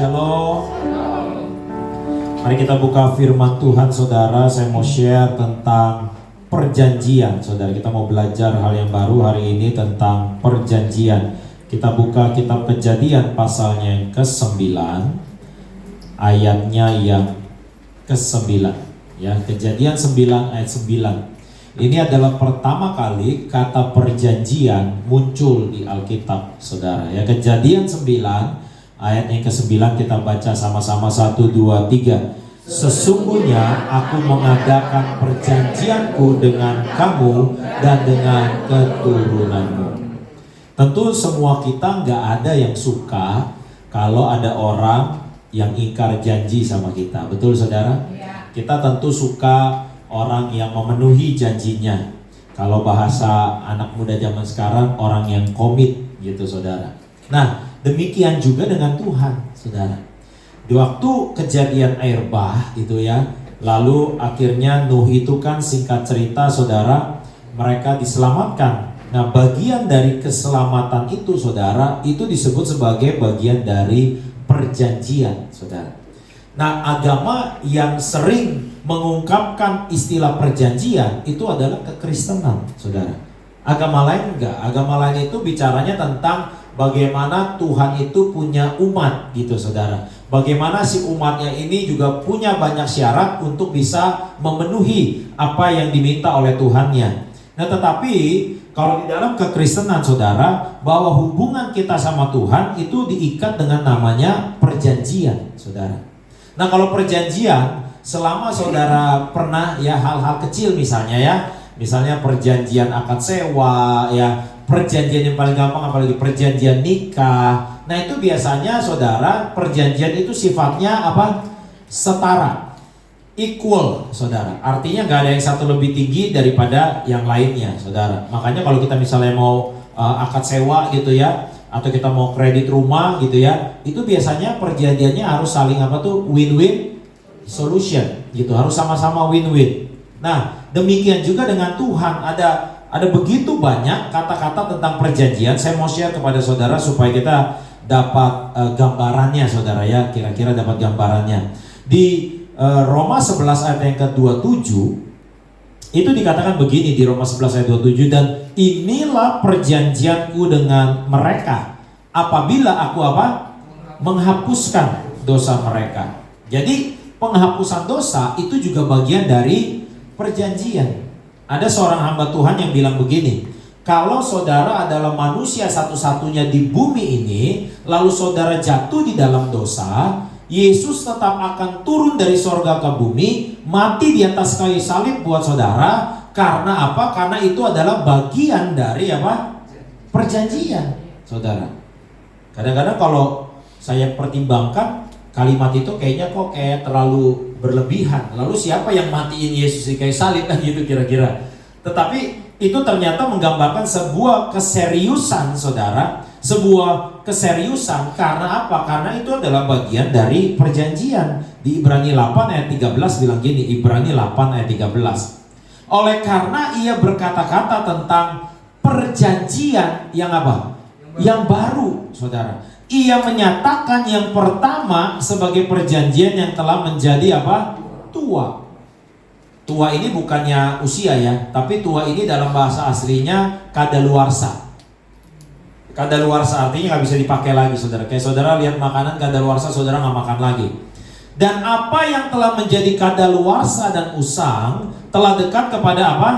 Shalom. Mari kita buka firman Tuhan, saudara. Saya mau share tentang perjanjian, saudara. Kita mau belajar hal yang baru hari ini tentang perjanjian. Kita buka kitab Kejadian pasalnya yang ke-9, ayatnya yang ke-9. Ya, Kejadian 9 ayat 9. Ini adalah pertama kali kata perjanjian muncul di Alkitab, saudara. Ya, Kejadian 9 ayat yang ke-9 kita baca sama-sama 1, 2, 3. Sesungguhnya aku mengadakan perjanjianku dengan kamu dan dengan keturunanmu. Tentu semua kita nggak ada yang suka kalau ada orang yang ingkar janji sama kita. Betul, saudara? Kita tentu suka orang yang memenuhi janjinya. Kalau bahasa anak muda zaman sekarang, orang yang komit gitu, saudara. Nah, demikian juga dengan Tuhan, saudara. Di waktu kejadian air bah itu ya, lalu akhirnya Nuh itu kan singkat cerita, saudara, mereka diselamatkan. Nah, bagian dari keselamatan itu, saudara, itu disebut sebagai bagian dari perjanjian, saudara. Nah, agama yang sering mengungkapkan istilah perjanjian itu adalah kekristenan, saudara. Agama lain enggak. Agama lain itu bicaranya tentang bagaimana Tuhan itu punya umat gitu, saudara. Bagaimana si umatnya ini juga punya banyak syarat untuk bisa memenuhi apa yang diminta oleh Tuhannya. Nah, tetapi kalau di dalam kekristenan, saudara, bahwa hubungan kita sama Tuhan itu diikat dengan namanya perjanjian, saudara. Nah, kalau perjanjian, selama saudara pernah ya hal-hal kecil misalnya perjanjian akad sewa ya, perjanjian yang paling gampang apalagi perjanjian nikah. Nah, itu biasanya saudara perjanjian itu sifatnya apa? Setara, equal, saudara. Artinya nggak ada yang satu lebih tinggi daripada yang lainnya, saudara. Makanya kalau kita misalnya mau akad sewa gitu ya, atau kita mau kredit rumah gitu ya, itu biasanya perjanjiannya harus saling apa tuh, win-win solution gitu, harus sama-sama win-win. Nah, demikian juga dengan Tuhan, ada begitu banyak kata-kata tentang perjanjian. Saya mau share kepada saudara supaya kita dapat gambarannya, saudara ya, kira-kira dapat gambarannya. Di Roma 11 ayat yang ke-27 itu dikatakan begini, di Roma 11 ayat 27, dan inilah perjanjianku dengan mereka apabila aku apa? Menghapuskan dosa mereka. Jadi penghapusan dosa itu juga bagian dari perjanjian. Ada seorang hamba Tuhan yang bilang begini, kalau saudara adalah manusia satu-satunya di bumi ini, lalu saudara jatuh di dalam dosa, Yesus tetap akan turun dari sorga ke bumi, mati di atas kayu salib buat saudara. Karena apa? Karena itu adalah bagian dari apa? Perjanjian, saudara. Kadang-kadang kalau saya pertimbangkan kalimat itu kayaknya kok kayak terlalu berlebihan. Lalu siapa yang matiin Yesus di kayu salib kan gitu kira-kira. Tetapi itu ternyata menggambarkan sebuah keseriusan, saudara. Sebuah keseriusan karena apa? Karena itu adalah bagian dari perjanjian. Di Ibrani 8 ayat 13 bilang gini, Ibrani 8 ayat 13. Oleh karena ia berkata-kata tentang perjanjian yang apa? Yang baru, saudara. Ia menyatakan yang pertama sebagai perjanjian yang telah menjadi apa? Tua. Tua ini bukannya usia ya, tapi tua ini dalam bahasa aslinya kadaluarsa. Kadaluarsa artinya nggak bisa dipakai lagi, saudara. Kayak saudara lihat makanan kadaluarsa, saudara nggak makan lagi. Dan apa yang telah menjadi kadaluarsa dan usang telah dekat kepada apa?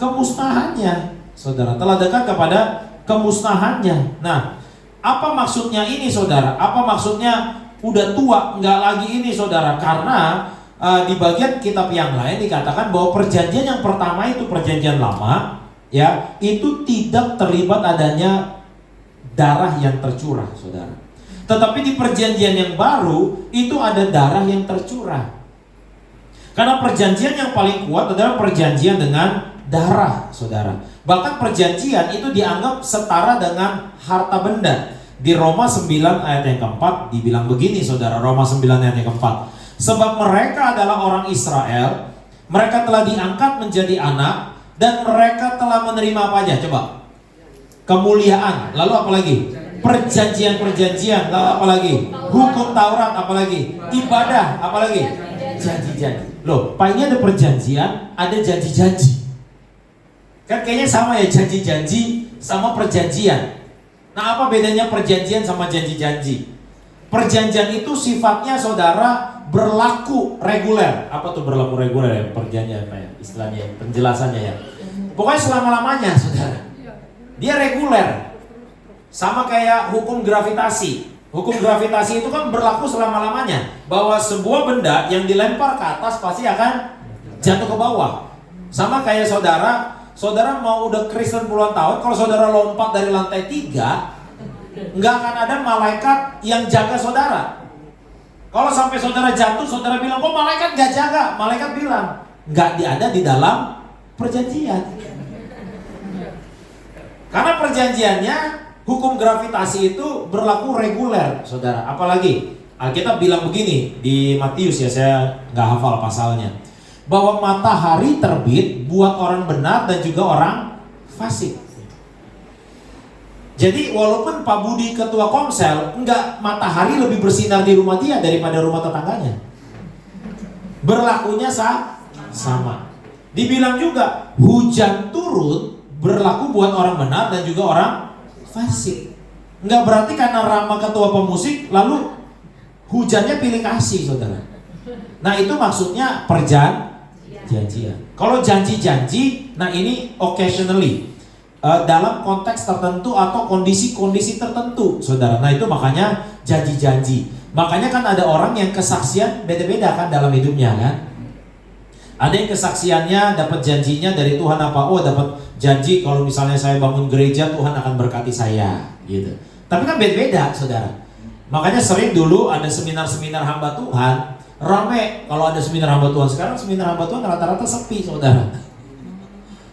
Kemusnahannya, saudara. Telah dekat kepada kemusnahannya. Nah, apa maksudnya ini, saudara? Apa maksudnya udah tua, nggak lagi ini, saudara? Karena di bagian kitab yang lain dikatakan bahwa perjanjian yang pertama itu perjanjian lama, ya, itu tidak terlibat adanya darah yang tercurah, saudara. Tetapi di perjanjian yang baru itu ada darah yang tercurah. Karena perjanjian yang paling kuat adalah perjanjian dengan darah, saudara. Bahkan perjanjian itu dianggap setara dengan harta benda. Di Roma 9 ayat yang keempat dibilang begini, saudara. Roma 9 ayat yang keempat. Sebab mereka adalah orang Israel, mereka telah diangkat menjadi anak, dan mereka telah menerima apa aja? Coba. Kemuliaan. Lalu apa lagi? Perjanjian-perjanjian, lalu apa lagi? Hukum Taurat, apa lagi? Ibadah, apa lagi? Janji-janji. Loh, Pak, ini ada perjanjian, ada janji-janji. Kan kayaknya sama ya, janji-janji sama perjanjian. Nah, apa bedanya perjanjian sama janji-janji? Perjanjian itu sifatnya saudara berlaku reguler. Apa tuh berlaku reguler ya? Perjanjian apa ya? Istilahnya, penjelasannya ya. Pokoknya selama-lamanya saudara. Dia reguler. Sama kayak hukum gravitasi. Hukum gravitasi itu kan berlaku selama-lamanya. Bahwa sebuah benda yang dilempar ke atas pasti akan jatuh ke bawah. Sama kayak saudara mau udah Kristen puluhan tahun, kalau saudara lompat dari lantai 3, nggak akan ada malaikat yang jaga saudara. Kalau sampai saudara jatuh, saudara bilang, kok malaikat nggak jaga? Malaikat bilang, nggak ada di dalam perjanjian. Karena perjanjiannya, hukum gravitasi itu berlaku reguler, saudara. Apalagi Alkitab bilang begini di Matius ya, saya nggak hafal pasalnya, bahwa matahari terbit buat orang benar dan juga orang fasik. Jadi walaupun Pak Budi ketua Komsel, enggak, matahari lebih bersinar di rumah dia daripada rumah tetangganya. Berlakunya sama. Dibilang juga hujan turun berlaku buat orang benar dan juga orang fasik. Enggak berarti karena Rama ketua pemusik lalu hujannya pilih kasih, saudara. Nah, itu maksudnya perjanjian. Kalau janji-janji, nah ini occasionally, dalam konteks tertentu atau kondisi-kondisi tertentu, saudara. Nah, itu makanya janji-janji. Makanya kan ada orang yang kesaksian beda-beda kan dalam hidupnya kan. Ada yang kesaksiannya dapat janjinya dari Tuhan apa? Oh, dapat janji kalau misalnya saya bangun gereja Tuhan akan berkati saya, gitu. Tapi kan beda-beda, saudara. Makanya sering dulu ada seminar-seminar hamba Tuhan, rame kalau ada seminar hamba Tuhan. Sekarang seminar hamba Tuhan rata-rata sepi, saudara.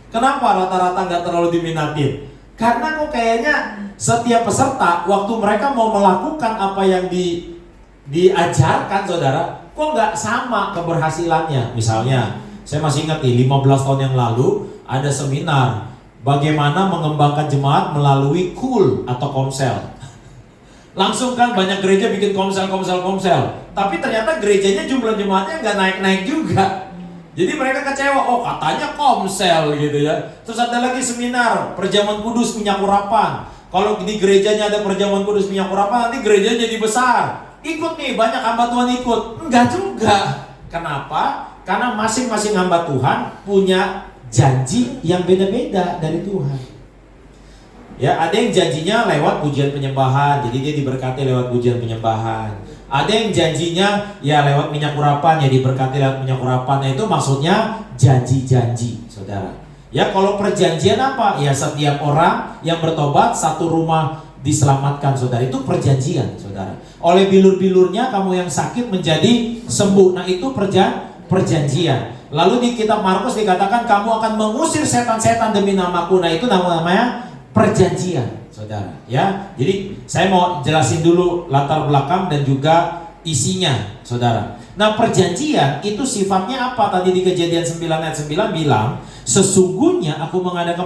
Kenapa rata-rata nggak terlalu diminatin? Karena kok kayaknya setiap peserta waktu mereka mau melakukan apa yang diajarkan, saudara, kok nggak sama keberhasilannya. Misalnya, saya masih ingat nih 15 tahun yang lalu ada seminar bagaimana mengembangkan jemaat melalui KUL atau Komsel. Langsung kan banyak gereja bikin Komsel. Tapi ternyata gerejanya jumlah jemaatnya nggak naik-naik juga. Jadi mereka kecewa, oh katanya Komsel gitu ya. Terus ada lagi seminar Perjamuan Kudus minyak urapan. Kalau di gerejanya ada Perjamuan Kudus minyak urapan, nanti gerejanya jadi besar. Ikut nih, banyak hamba Tuhan ikut. Enggak juga. Kenapa? Karena masing-masing hamba Tuhan punya janji yang beda-beda dari Tuhan. Ya, ada yang janjinya lewat pujian penyembahan, jadi dia diberkati lewat pujian penyembahan. Ada yang janjinya ya lewat minyak urapan, ya diberkati lewat minyak urapan. Nah, itu maksudnya janji-janji, saudara. Ya, kalau perjanjian apa? Ya setiap orang yang bertobat satu rumah diselamatkan, saudara. Itu perjanjian, saudara. Oleh bilur-bilurnya kamu yang sakit menjadi sembuh. Nah, itu perjanjian. Lalu di kitab Markus dikatakan kamu akan mengusir setan-setan demi namaku. Nah, itu namanya perjanjian, saudara. Ya, jadi saya mau jelasin dulu latar belakang dan juga isinya, saudara. Nah, perjanjian itu sifatnya apa? Tadi di Kejadian 9 ayat 9 bilang, sesungguhnya aku mengadakan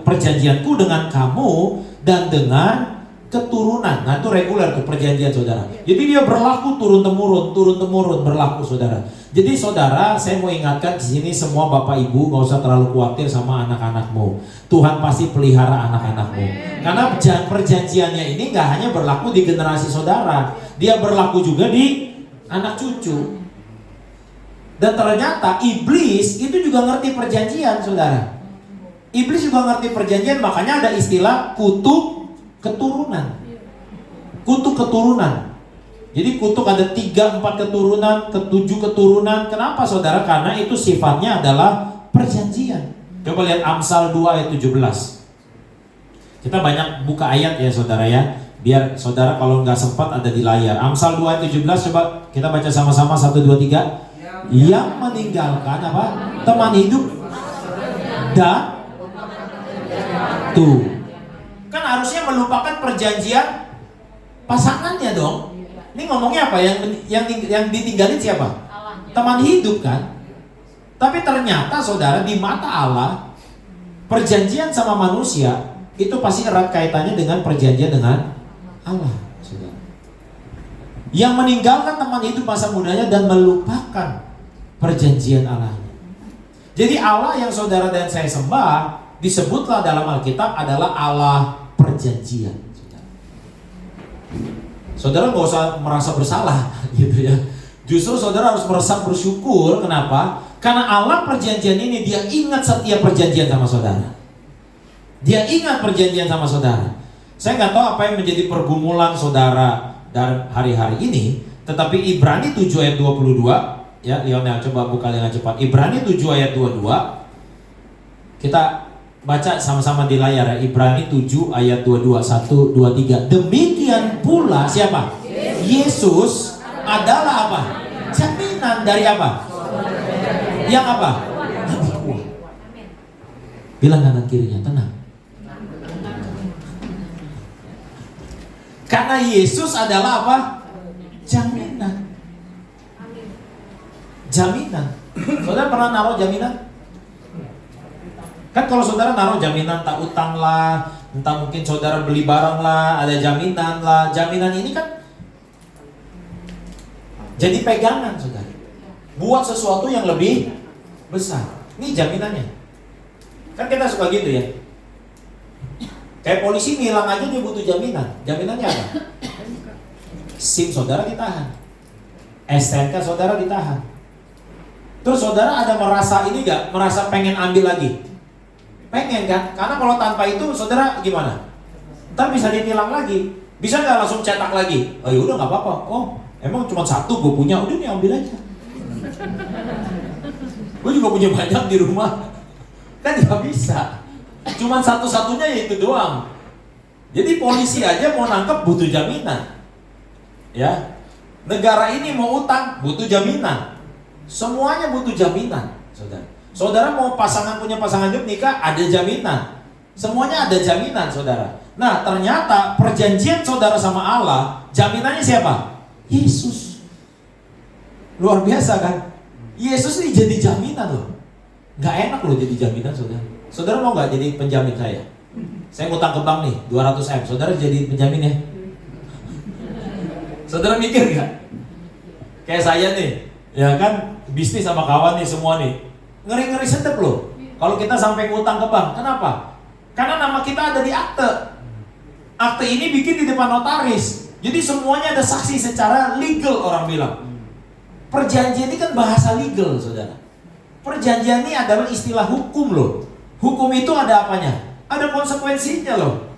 perjanjianku dengan kamu dan dengan keturunan. Nah, itu reguler tuh perjanjian, saudara. Jadi dia berlaku turun temurun berlaku, saudara. Jadi saudara, saya mau ingatkan di sini semua bapak ibu nggak usah terlalu khawatir sama anak-anakmu. Tuhan pasti pelihara anak-anakmu. Karena perjanjiannya ini nggak hanya berlaku di generasi saudara, dia berlaku juga di anak cucu. Dan ternyata iblis itu juga ngerti perjanjian, saudara. Iblis juga ngerti perjanjian, makanya ada istilah kutuk keturunan. Kutuk keturunan. Jadi kutuk ada 3-4 keturunan, 7 keturunan. Kenapa, saudara? Karena itu sifatnya adalah perjanjian. Coba lihat Amsal 2 ayat 17. Kita banyak buka ayat ya, saudara ya. Biar saudara kalau nggak sempat ada di layar. Amsal 2 ayat 17, coba kita baca sama-sama 1, 2, 3. Yang meninggalkan apa? Teman hidup dan tuh. Kan harusnya melupakan perjanjian pasangannya dong. Ini ngomongnya apa? Yang ditinggalin siapa? Teman hidup kan? Tapi ternyata saudara, di mata Allah perjanjian sama manusia itu pasti erat kaitannya dengan perjanjian dengan Allah, saudara. Yang meninggalkan teman hidup masa mudanya dan melupakan perjanjian Allahnya. Jadi Allah yang saudara dan saya sembah disebutlah dalam Alkitab adalah Allah perjanjian. Saudara nggak usah merasa bersalah gitu ya. Justru saudara harus merasa bersyukur. Kenapa? Karena Allah perjanjian ini dia ingat setiap perjanjian sama saudara. Dia ingat perjanjian sama saudara. Saya nggak tahu apa yang menjadi pergumulan saudara dalam hari-hari ini, tetapi Ibrani 7 ayat 22, ya Lionel coba buka dengan cepat. Ibrani 7 ayat 22. Kita baca sama-sama di layar ya. Ibrani 7 ayat 22, 1, 2, 3. Demikian pula siapa? Yesus adalah apa? Jaminan dari apa? Yang apa? Lebih kuat. Bilang kanan kirinya, tenang. Karena Yesus adalah apa? Jaminan. Jaminan. Saudara pernah naruh jaminan? Kan kalau saudara naruh jaminan, tak utang lah, entah mungkin saudara beli barang lah, ada jaminan lah. Jaminan ini kan jadi pegangan saudara. Buat sesuatu yang lebih besar. Ini jaminannya. Kan kita suka gitu ya. Kayak polisi ngilang aja dia butuh jaminan. Jaminannya apa? SIM saudara ditahan, STNK saudara ditahan. Terus saudara ada merasa ini gak? Merasa pengen ambil lagi? Pengen kan? Karena kalau tanpa itu saudara gimana? Ntar bisa ditilang lagi. Bisa gak langsung cetak lagi? Oh yaudah gak apa-apa. Oh emang cuma satu gue punya, udah nih ambil aja. Gue juga punya banyak di rumah. Kan gak bisa. Cuman satu-satunya ya itu doang. Jadi polisi aja mau nangkep butuh jaminan. Ya. Negara ini mau utang butuh jaminan. Semuanya butuh jaminan, saudara. Saudara mau punya pasangan hidup nikah ada jaminan. Semuanya ada jaminan, saudara. Nah, ternyata perjanjian saudara sama Allah, jaminannya siapa? Yesus. Luar biasa kan? Yesus ini jadi jaminan loh. Gak enak loh jadi jaminan, saudara. Saudara mau gak jadi penjamin saya? Saya ngutang ke bank nih 200M. Saudara jadi penjamin ya? Saudara mikir gak? Kayak saya nih, ya kan bisnis sama kawan nih semua nih. Ngeri-ngeri sedep loh kalau kita sampai ngutang ke bank. Kenapa? Karena nama kita ada di akte. Akte ini bikin di depan notaris. Jadi semuanya ada saksi secara legal, orang bilang. Perjanjian ini kan bahasa legal, saudara. Perjanjian ini adalah istilah hukum loh. Hukum itu ada apanya? Ada konsekuensinya loh.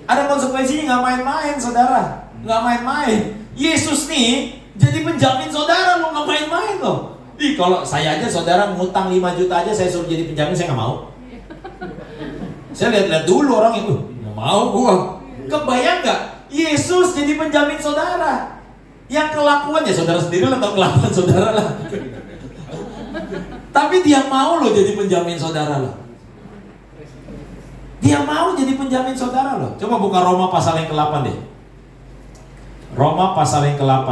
Ada konsekuensinya, nggak main-main saudara. Nggak main-main. Yesus nih jadi penjamin saudara loh, nggak main-main loh. Ih kalau saya aja saudara ngutang 5 juta aja saya suruh jadi penjamin, saya nggak mau. Saya lihat-lihat dulu orang itu, nggak mau gua. Kebayang nggak? Yesus jadi penjamin saudara. Yang kelakuannya saudara sendiri lah, atau kelakuan saudara lah. Tapi dia mau loh jadi penjamin saudara loh. Dia mau jadi penjamin saudara loh. Coba buka Roma pasal yang ke-8 deh. Roma pasal yang ke-8.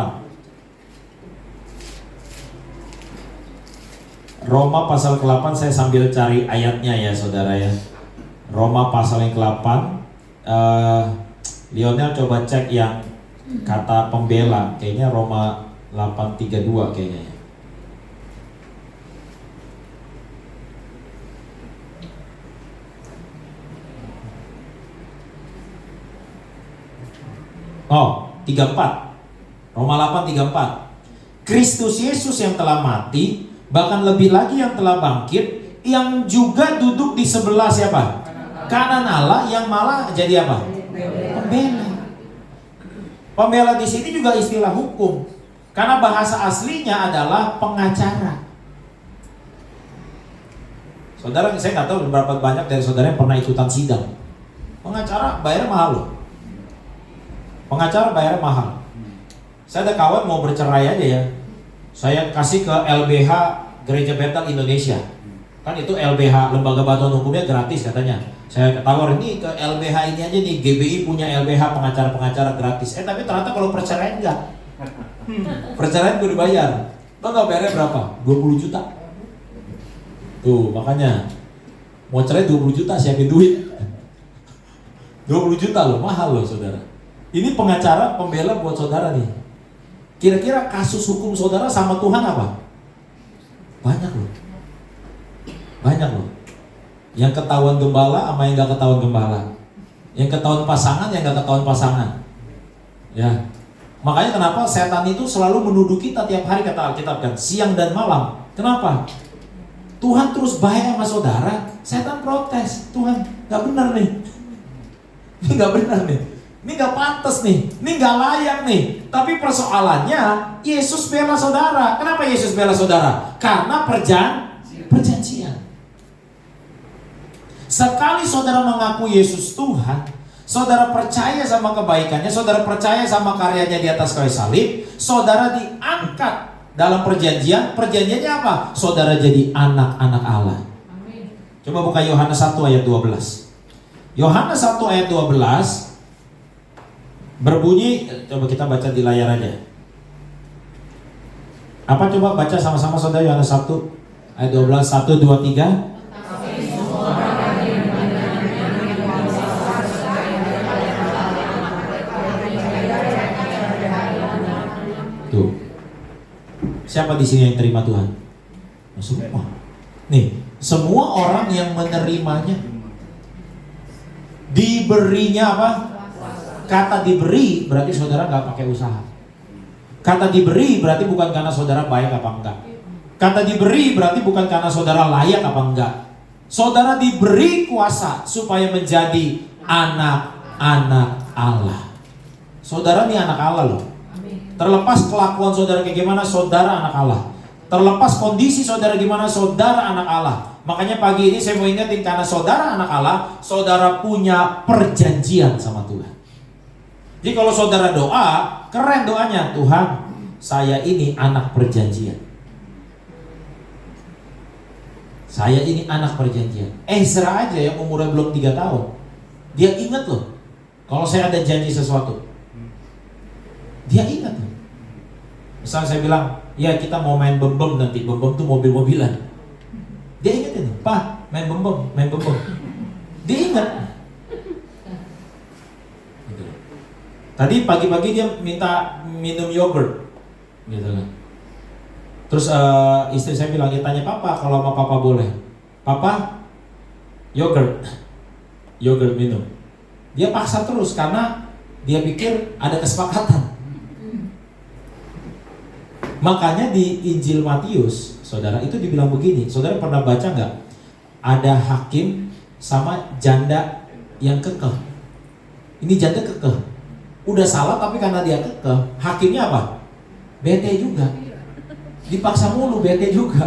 Roma pasal ke-8, saya sambil cari ayatnya ya saudara ya. Roma pasal yang ke-8. Lionel coba cek yang kata pembela. Kayaknya Roma 8:32 kayaknya ya. Oh, 34. Roma 8:34. Kristus Yesus yang telah mati, bahkan lebih lagi yang telah bangkit, yang juga duduk di sebelah siapa? Kanan Allah, yang malah jadi apa? Pembela. Pembela di sini juga istilah hukum. Karena bahasa aslinya adalah pengacara. Saudara, saya nggak tahu berapa banyak dari saudara yang pernah ikutan sidang. Pengacara bayar mahal loh. Pengacara bayar mahal. Saya ada kawan mau bercerai aja ya. Saya kasih ke LBH Gereja Bethel Indonesia. Kan itu LBH, Lembaga Bantuan Hukumnya gratis katanya. Saya tawar ini ke LBH ini aja nih, GBI punya LBH pengacara-pengacara gratis. Tapi ternyata kalau perceraian enggak. Perceraian gue dibayar. Lo tau bayarnya berapa? 20 juta. Tuh makanya mau cerai 20 juta siapin duit. 20 juta loh, mahal loh saudara. Ini pengacara pembela buat saudara nih. Kira-kira kasus hukum saudara sama Tuhan apa? Banyak loh. Banyak loh. Yang ketahuan gembala sama yang gak ketahuan gembala. Yang ketahuan pasangan, yang gak ketahuan pasangan. Ya. Makanya kenapa setan itu selalu menuduh kita tiap hari, kata Alkitab kan, siang dan malam. Kenapa? Tuhan terus baik sama saudara, setan protes. Tuhan, gak benar nih. Ini gak benar nih. Ini gak pantas nih. Ini gak layak nih. Tapi persoalannya, Yesus bela saudara. Kenapa Yesus bela saudara? Karena perjanjian. Sekali saudara mengaku Yesus Tuhan, saudara percaya sama kebaikannya, saudara percaya sama karyanya di atas kayu salib, saudara diangkat dalam perjanjian. Perjanjiannya apa? Saudara jadi anak-anak Allah. Amin. Coba buka Yohanes 1 ayat 12. Yohanes 1 ayat 12 berbunyi, coba kita baca di layar aja. Apa coba baca sama-sama saudara, Yohanes 1 ayat 12, 1, 2, 3. Tuh. Siapa di sini yang terima Tuhan? Semua. Nih, semua orang yang menerimanya diberinya apa? Kata diberi berarti saudara nggak pakai usaha. Kata diberi berarti bukan karena saudara baik apa enggak. Kata diberi berarti bukan karena saudara layak apa enggak. Saudara diberi kuasa supaya menjadi anak-anak Allah. Saudara nih anak Allah loh. Terlepas kelakuan saudara kayak gimana, saudara anak Allah. Terlepas kondisi saudara gimana, saudara anak Allah. Makanya pagi ini saya mau ingetin, karena saudara anak Allah, saudara punya perjanjian sama Tuhan. Jadi kalau saudara doa, keren doanya, Tuhan, saya ini anak perjanjian. Saya ini anak perjanjian. Ezra aja yang umurnya belum 3 tahun, dia ingat loh, kalau saya ada janji sesuatu, dia ingat loh. Misalnya saya bilang, ya kita mau main bem-bem nanti, bem-bem tuh mobil-mobilan. Dia ingetin, Pak, main bem-bem, main bem-bem. Dia ingat. Gitu. Tadi pagi-pagi dia minta minum yogurt, gitu kan. Terus istri saya bilang, dia tanya Papa, kalau sama Papa boleh. Papa, yogurt, yogurt minum. Dia paksa terus karena dia pikir ada kesepakatan. Makanya di Injil Matius, saudara, itu dibilang begini. Saudara pernah baca nggak? Ada hakim sama janda yang kekeh. Ini janda kekeh. Udah salah tapi karena dia kekeh, hakimnya apa? Bete juga. Dipaksa mulu, bete juga.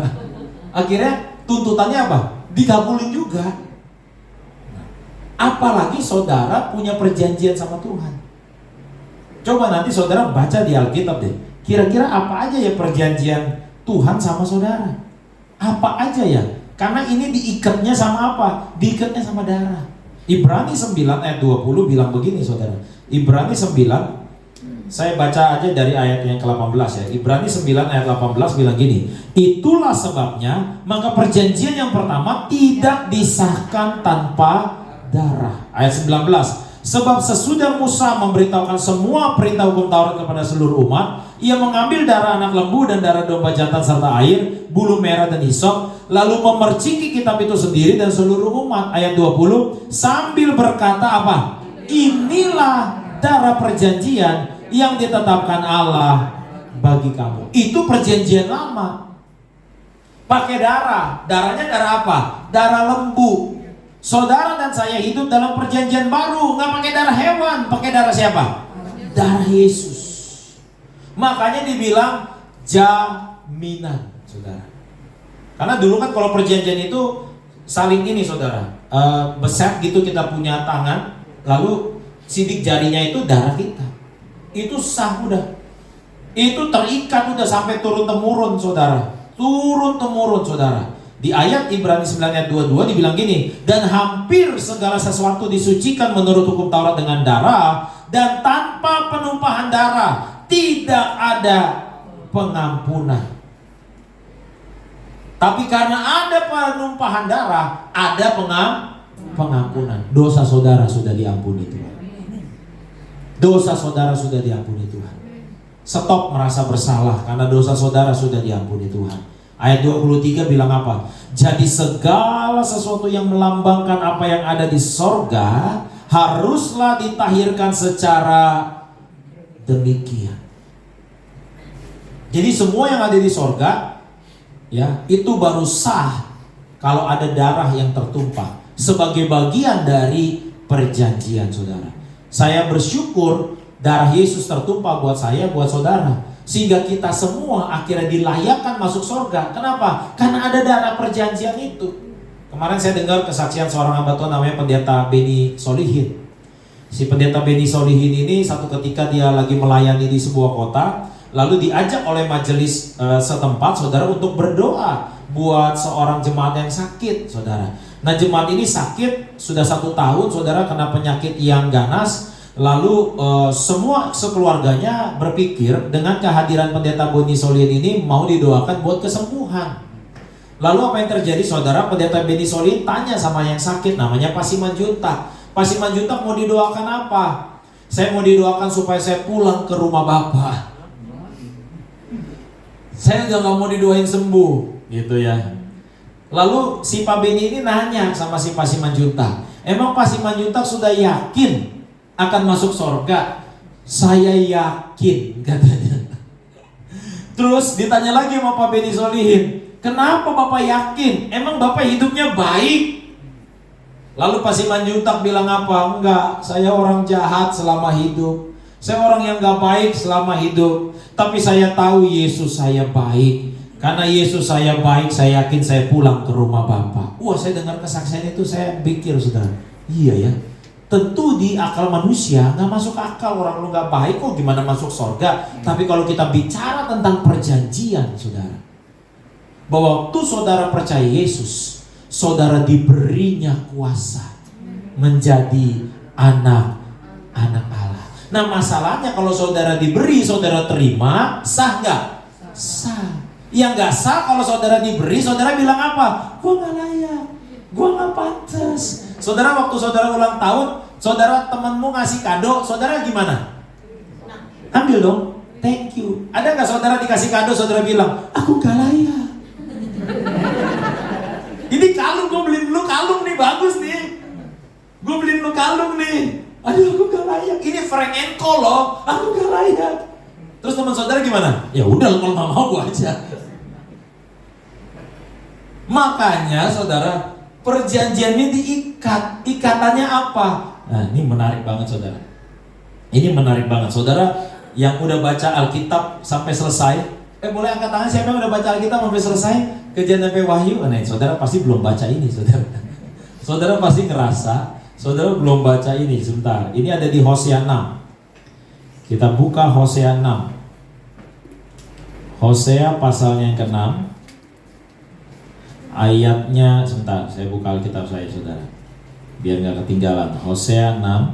Akhirnya tuntutannya apa? Dikabulin juga. Apalagi saudara punya perjanjian sama Tuhan. Coba nanti saudara baca di Alkitab deh. Kira-kira apa aja ya perjanjian Tuhan sama saudara? Apa aja ya? Karena ini diikatnya sama apa? Diikatnya sama darah. Ibrani 9 ayat 20 bilang begini saudara. Ibrani 9, saya baca aja dari ayat yang ke-18 ya. Ibrani 9 ayat 18 bilang gini. Itulah sebabnya maka perjanjian yang pertama tidak disahkan tanpa darah. Ayat 19. Sebab sesudah Musa memberitahukan semua perintah hukum Taurat kepada seluruh umat, ia mengambil darah anak lembu dan darah domba jantan serta air, bulu merah dan hisop, lalu memerciki kitab itu sendiri dan seluruh umat. Ayat 20, sambil berkata apa? Inilah darah perjanjian yang ditetapkan Allah bagi kamu. Itu perjanjian lama. Pakai darah. Darahnya darah apa? Darah lembu. Saudara dan saya hidup dalam perjanjian baru, nggak pakai darah hewan, pakai darah siapa? Darah Yesus. Makanya dibilang jaminan, saudara. Karena dulu kan kalau perjanjian itu saling ini, saudara, beset gitu, kita punya tangan, lalu sidik jarinya itu darah kita. Itu sah udah. Itu terikat udah sampai turun temurun, saudara. Turun temurun, saudara. Di ayat Ibrani 9 ayat 22 dibilang gini, dan hampir segala sesuatu disucikan menurut hukum Taurat dengan darah, dan tanpa penumpahan darah tidak ada pengampunan. Tapi karena ada penumpahan darah, ada pengampunan. Dosa saudara sudah diampuni Tuhan. Dosa saudara sudah diampuni Tuhan. Stop merasa bersalah karena dosa saudara sudah diampuni Tuhan. Ayat 23 bilang apa? Jadi segala sesuatu yang melambangkan apa yang ada di sorga haruslah ditahirkan secara demikian. Jadi semua yang ada di sorga, ya, itu baru sah kalau ada darah yang tertumpah sebagai bagian dari perjanjian, saudara. Saya bersyukur darah Yesus tertumpah buat saya, buat saudara, sehingga kita semua akhirnya dilayakkan masuk surga. Kenapa? Karena ada darah perjanjian itu. Kemarin saya dengar kesaksian seorang hamba Tuhan namanya Pendeta Beni Solihin. Si Pendeta Beni Solihin ini satu ketika dia lagi melayani di sebuah kota, lalu diajak oleh majelis setempat, saudara, untuk berdoa buat seorang jemaat yang sakit, saudara. Nah, jemaat ini sakit sudah 1 tahun, saudara, kena penyakit yang ganas. Lalu semua sekeluarganya berpikir dengan kehadiran Pendeta Beni Solihin ini mau didoakan buat kesembuhan. Lalu apa yang terjadi, saudara? Pendeta Beni Solihin tanya sama yang sakit, namanya Pak Simanjuntak. Pak Simanjuntak mau didoakan apa? Saya mau didoakan supaya saya pulang ke rumah Bapak. Saya udah gak mau didoain sembuh, gitu ya. Lalu si Pak Beni ini nanya sama si Pak Simanjuntak, emang Pak Simanjuntak sudah yakin akan masuk surga? Saya yakin, katanya. Terus ditanya lagi sama Pak Beni Solihin, kenapa Bapak yakin? Emang Bapak hidupnya baik? Lalu Pak Simanjuntak bilang apa? Enggak, saya orang jahat selama hidup. Saya orang yang gak baik selama hidup. Tapi saya tahu Yesus saya baik. Karena Yesus saya baik, saya yakin saya pulang ke rumah Bapak. Wah, saya dengar kesaksian itu, saya pikir, saudara, iya ya. Tentu di akal manusia gak masuk akal, orang lu gak baik kok gimana masuk surga. Tapi kalau kita bicara tentang perjanjian, saudara, bahwa waktu saudara percaya Yesus, saudara diberinya kuasa menjadi anak-anak Allah. Nah, masalahnya kalau saudara diberi, saudara terima, sah gak? Sah. Yang gak sah kalau saudara diberi, saudara bilang apa? Gua gak layak, gua gak pantas. Saudara, waktu saudara ulang tahun, saudara temanmu ngasih kado, saudara gimana? Ambil dong, thank you. Ada gak saudara dikasih kado, saudara bilang, aku gak layak. Ini kalung, gue beliin lu kalung nih, bagus nih. Gue beliin lu kalung nih. Aduh, aku gak layak. Ini Frank & Co loh, aku gak layak. Terus teman saudara gimana? Ya udah, kalau nggak mau gue aja. Makanya saudara, perjanjian ini diikat. Ikatannya apa? Nah, ini menarik banget, saudara. Ini menarik banget, saudara. Yang udah baca Alkitab sampai selesai, boleh angkat tangan siapa yang udah baca Alkitab sampai selesai? Kejadian sampai Wahyu. Nah, saudara pasti belum baca ini, saudara. Saudara pasti ngerasa saudara belum baca ini. Sebentar, ini ada di Hosea 6. Kita buka Hosea 6. Hosea pasalnya yang ke-6. Ayatnya, sebentar, saya buka Alkitab saya, saudara, biar gak ketinggalan. Hosea 6.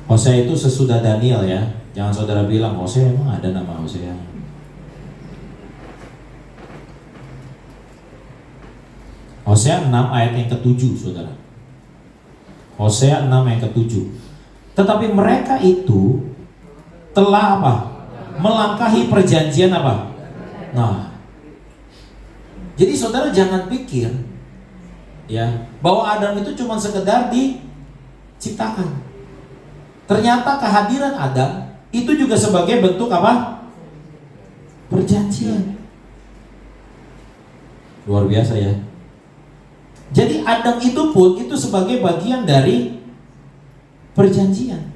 Hosea itu sesudah Daniel ya. Jangan saudara bilang, Hosea emang ada nama Hosea. Hosea 6 ayat yang ke-7, saudara. Hosea 6 yang ke-7. Tetapi mereka itu telah apa? Melangkahi perjanjian apa? Nah, jadi saudara jangan pikir ya bahwa Adam itu cuma sekedar diciptakan. Ternyata kehadiran Adam itu juga sebagai bentuk apa? Perjanjian. Luar biasa ya. Jadi Adam itu pun itu sebagai bagian dari perjanjian.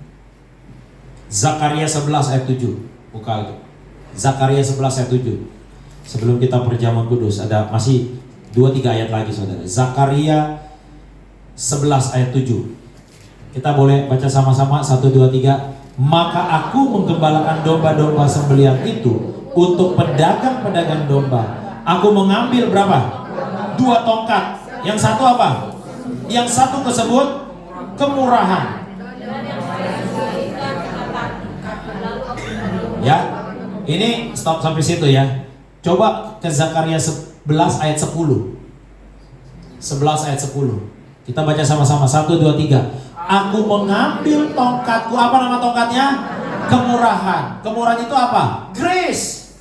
Zakaria 11 ayat 7. Buka Zakaria 11 ayat 7. Sebelum kita perjamuan kudus, ada masih 2-3 ayat lagi, saudara. Zakaria 11 ayat 7. Kita boleh baca sama-sama 1, 2, 3. Maka aku menggembalakan domba-domba sembelihan itu untuk pedagang-pedagang domba. Aku mengambil berapa? 2 tongkat. Yang satu apa? Yang satu tersebut kemurahan. Ya, ini stop sampai situ ya. Coba ke Zakaria 11 ayat 10. 11 ayat 10. Kita baca sama-sama, 1, 2, 3. Aku mengambil tongkatku, apa nama tongkatnya? Kemurahan. Kemurahan itu apa? Grace.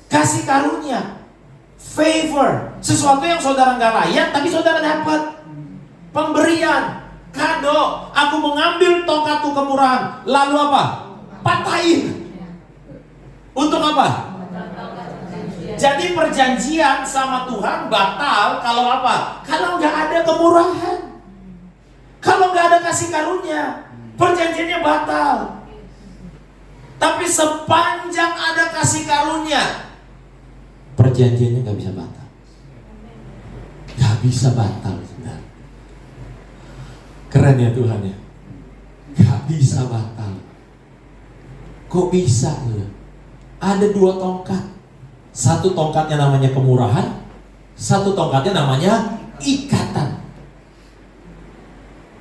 Kasih karunia. Favor. Sesuatu yang saudara nggak layak, tapi saudara dapat. Pemberian. Kado. Aku mengambil tongkatku kemurahan. Lalu apa? Patahin. Untuk apa? Jadi perjanjian sama Tuhan batal kalau apa? Kalau nggak ada kemurahan, kalau nggak ada kasih karunia, perjanjiannya batal. Tapi sepanjang ada kasih karunia, perjanjiannya nggak bisa batal. Nggak bisa batal, saudara. Keren ya Tuhan ya. Nggak bisa batal. Kok bisa? Ada 2 tongkat. Satu tongkatnya namanya kemurahan, satu tongkatnya namanya ikatan.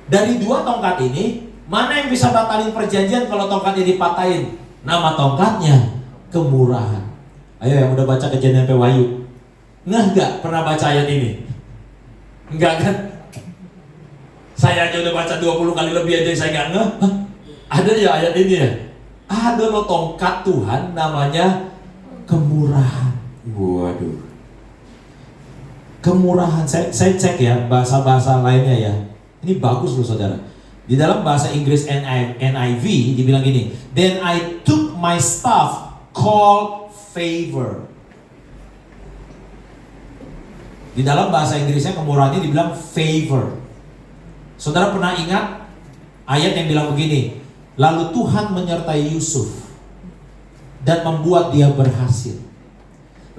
Dari 2 tongkat ini, mana yang bisa batalin perjanjian kalau tongkatnya dipatahin? Nama tongkatnya kemurahan. Ayo yang udah baca Kejadian sampai Wahyu, nggak pernah baca ayat ini? Enggak kan? Saya aja udah baca 20 kali lebih aja saya nggak ngeh. Ada ya ayat ini ya? Ada loh tongkat Tuhan namanya kemurahan. Waduh. Kemurahan. Saya cek ya bahasa-bahasa lainnya ya. Ini bagus loh saudara. Di dalam bahasa Inggris NIV dibilang gini. Then I took my staff called favor. Di dalam bahasa Inggrisnya kemurahan ini dibilang favor. Saudara pernah ingat ayat yang bilang begini. Lalu Tuhan menyertai Yusuf dan membuat dia berhasil.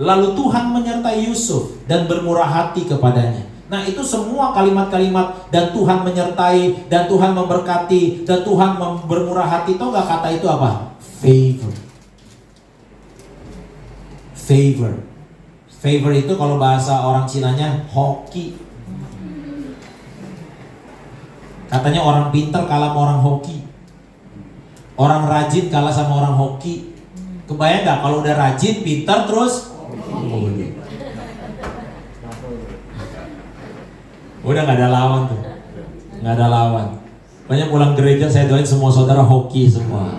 Lalu Tuhan menyertai Yusuf dan bermurah hati kepadanya. Nah itu semua kalimat-kalimat dan Tuhan menyertai, dan Tuhan memberkati, dan Tuhan bermurah hati. Tahu gak kata itu apa? Favor. Favor. Favor itu kalau bahasa orang Cinanya hoki. Katanya orang pintar kalah sama orang hoki. Orang rajin kalah sama orang hoki. Kebayang gak kalau udah rajin, pintar terus udah gak ada lawan tuh. Gak ada lawan. Banyak pulang gereja saya doain semua saudara hoki semua.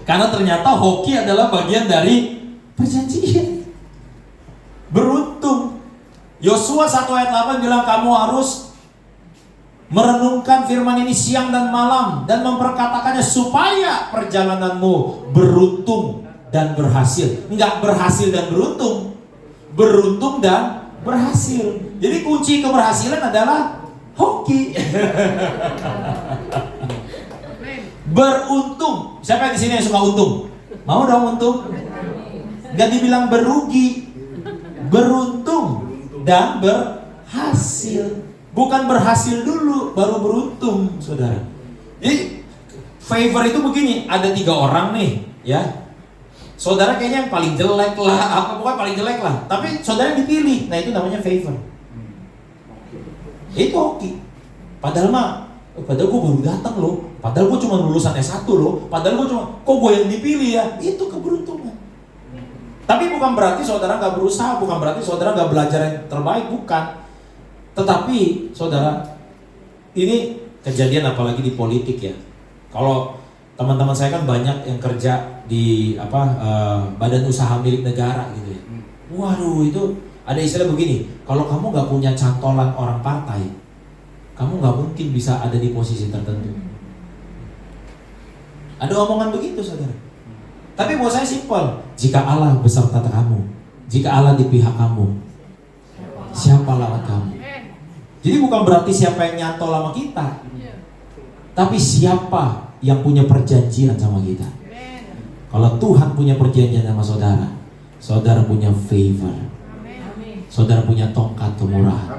Karena ternyata hoki adalah bagian dari perjanjian. Beruntung. Yosua 1 ayat 8 bilang kamu harus merenungkan firman ini siang dan malam dan memperkatakannya supaya perjalananmu beruntung dan berhasil. Enggak berhasil dan beruntung, beruntung dan berhasil. Jadi kunci keberhasilan adalah hoki. Beruntung. Siapa di sini yang suka untung? Mau dong untung? Enggak dibilang berugi, beruntung dan berhasil. Bukan berhasil dulu, baru beruntung, saudara. Jadi favor itu begini, ada 3 orang nih, ya. Saudara kayaknya yang paling jelek lah, apa bukan paling jelek lah. Tapi saudara dipilih, nah itu namanya favor. Itu hoki. Padahal padahal gue baru datang loh. Padahal gue cuma lulusan S1 loh. Padahal gue kok gue yang dipilih ya? Itu keberuntungan. Tapi bukan berarti saudara gak berusaha, bukan berarti saudara gak belajar yang terbaik, bukan. Tetapi saudara, ini kejadian apalagi di politik ya. Kalau teman-teman saya kan banyak yang kerja di badan usaha milik negara gitu ya. Waduh, itu ada istilah begini. Kalau kamu nggak punya cantolan orang partai, kamu nggak mungkin bisa ada di posisi tertentu. Ada omongan begitu saudara. Tapi buat saya simpel. Jika Allah beserta kamu, jika Allah di pihak kamu, siapa lawan kamu? Jadi bukan berarti siapa yang nyantol sama kita, tapi siapa yang punya perjanjian sama kita. Kalau Tuhan punya perjanjian sama saudara, saudara punya favor, saudara punya tongkat kemurahan.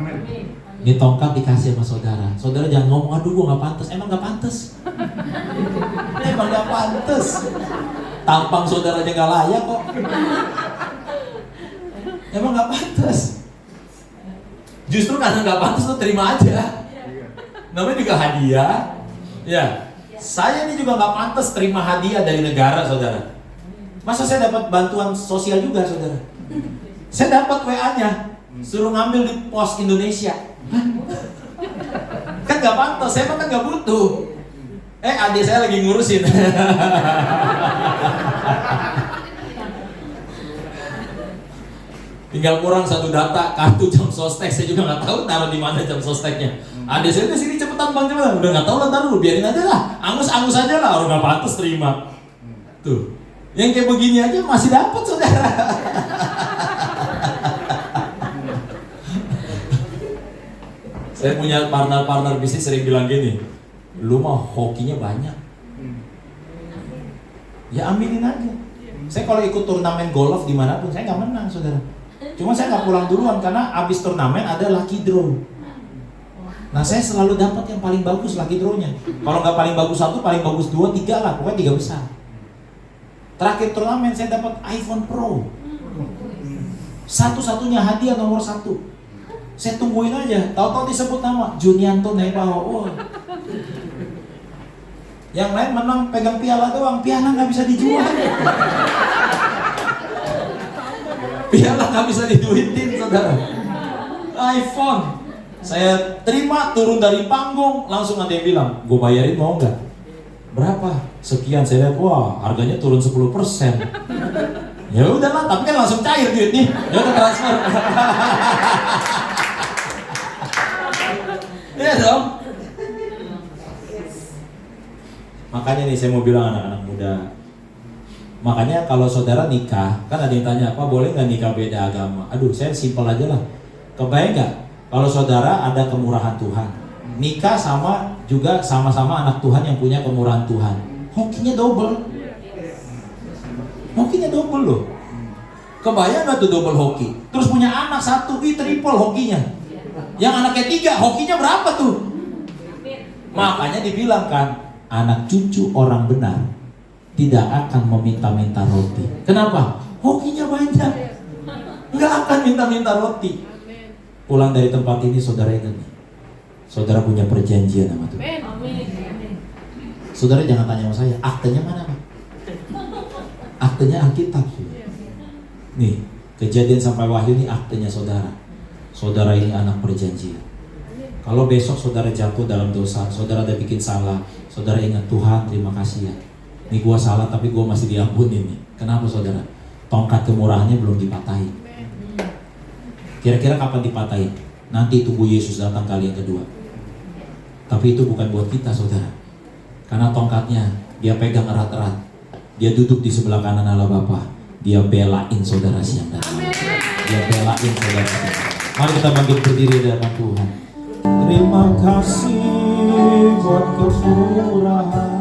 Ini tongkat dikasih sama saudara. Saudara jangan ngomong, aduh gue gak pantas. Emang gak pantas. Emang gak pantas. Tampang saudara aja gak layak kok. Emang gak pantas. Justru karena gak pantas tuh terima aja. Namanya juga hadiah. Ya, saya ini juga gak pantas terima hadiah dari negara saudara. Masa saya dapat bantuan sosial juga saudara? Saya dapat WA-nya. Suruh ngambil di Pos Indonesia. Kan gak pantas, saya kan gak butuh. Adik saya lagi ngurusin. Tinggal kurang satu data, kartu jam sostek. Saya juga nggak tahu taruh di mana jam sosteknya. Adik saya udah sini cepetan bang, cepetan. Udah nggak tahu lah, taruh biarin aja lah. Angus aja lah, orang nggak pantas terima. Tuh, yang kayak begini aja masih dapat saudara. Saya punya partner bisnis sering bilang gini, lu mah hokinya banyak. Ya ambilin aja. Saya kalau ikut turnamen golf dimanapun saya nggak menang saudara. Cuma saya nggak pulang duluan karena abis turnamen ada lucky draw. Nah saya selalu dapat yang paling bagus lucky draw-nya. Kalau nggak paling bagus 1, paling bagus 2, 3 lah, pokoknya 3 besar. Terakhir turnamen saya dapat iPhone Pro. Satu-satunya hadiah nomor 1. Saya tungguin aja, tahu-tahu disebut nama Junianto Nebaho. Oh. Yang lain menang pegang piala doang, piala nggak bisa dijual. Piala nggak bisa diduitin saudara. iPhone, saya terima turun dari panggung, langsung ada yang bilang, gue bayarin mau nggak? Berapa? Sekian. Saya lihat, wah harganya turun 10%. Ya udahlah, tapi kan langsung cair duitnya. Ya udah transfer. Iya dong. Makanya nih saya mau bilang anak-anak muda. Makanya kalau saudara nikah, kan ada yang tanya, apa boleh nggak nikah beda agama? Aduh, saya simpel aja lah. Kebayang nggak kalau saudara ada kemurahan Tuhan, nikah sama-sama anak Tuhan yang punya kemurahan Tuhan, hokinya double. Hokinya double loh. Kebayang nggak tuh double hoki? Terus punya anak 1, triple hokinya. Yang anaknya 3, hokinya berapa tuh? Makanya dibilang kan, anak cucu orang benar tidak akan meminta-minta roti. Kenapa? Hokinya banyak. Nggak akan minta-minta roti. Pulang dari tempat ini saudara ingat nih, saudara punya perjanjian sama Tuhan. Saudara jangan tanya sama saya, aktenya mana Pak? Aktenya Alkitab. Nih, Kejadian sampai Wahyu ini aktenya saudara. Saudara ini anak perjanjian. Kalau besok saudara jatuh dalam dosa, saudara ada bikin salah, saudara ingat, Tuhan terima kasih ya, ini gua salah tapi gua masih diampuni nih. Kenapa saudara? Tongkat kemurahannya belum dipatahin. Kira-kira kapan dipatahin? Nanti tunggu Yesus datang kali yang kedua. Tapi itu bukan buat kita saudara, karena tongkatnya dia pegang erat-erat. Dia duduk di sebelah kanan Allah Bapa. Dia belain saudara siang dan malam. Dia belain saudara siang. Mari kita bangkit berdiri di hadapan Tuhan. Terima kasih buat kemurahan.